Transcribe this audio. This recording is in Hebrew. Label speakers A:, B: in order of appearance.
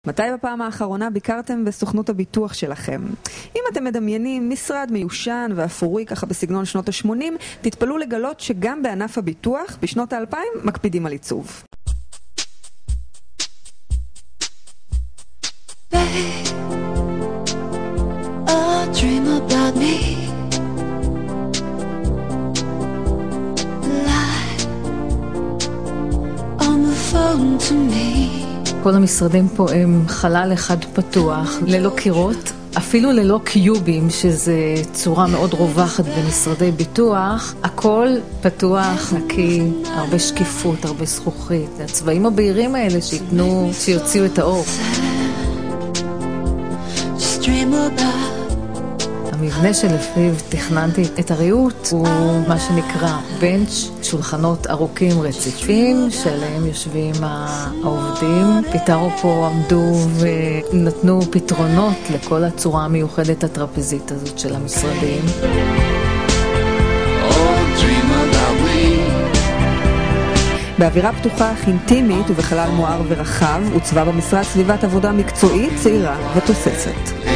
A: מתי בפעם האחרונה ביקרתם בסוכנות הביטוח שלכם? אם אתם מדמיינים משרד מיושן ואפורי ככה בסגנון שנות ה-80, תתפלאו לגלות שגם בענף הביטוח בשנות ה-2000 מקפידים על עיצוב.
B: Dream about me. Lie on the phone to me.
C: כל המשרדים פה הם חלל אחד פתוח, ללא קירות, אפילו ללא קיובים, שזה צורה מאוד רווחת במשרדי ביטוח. הכל פתוח, נקי, הרבה שקיפות, הרבה זכוכית. הצבעים הבהירים האלה שיוציאו את האור.
B: Just dream about.
C: המבנה שלפיו תכננתי את הריהוט הוא מה שנקרא בנץ', שולחנות ארוכים רציפים שעליהם יושבים העובדים. פיטרו פה עמדו ונתנו פתרונות לכל הצורה המיוחדת הטרפזית הזאת של המשרדים.
A: באווירה פתוחה אך אינטימית ובחלל מואר ורחב, הוצבה במשרד סביבת עבודה מקצועית, צעירה ותוססת.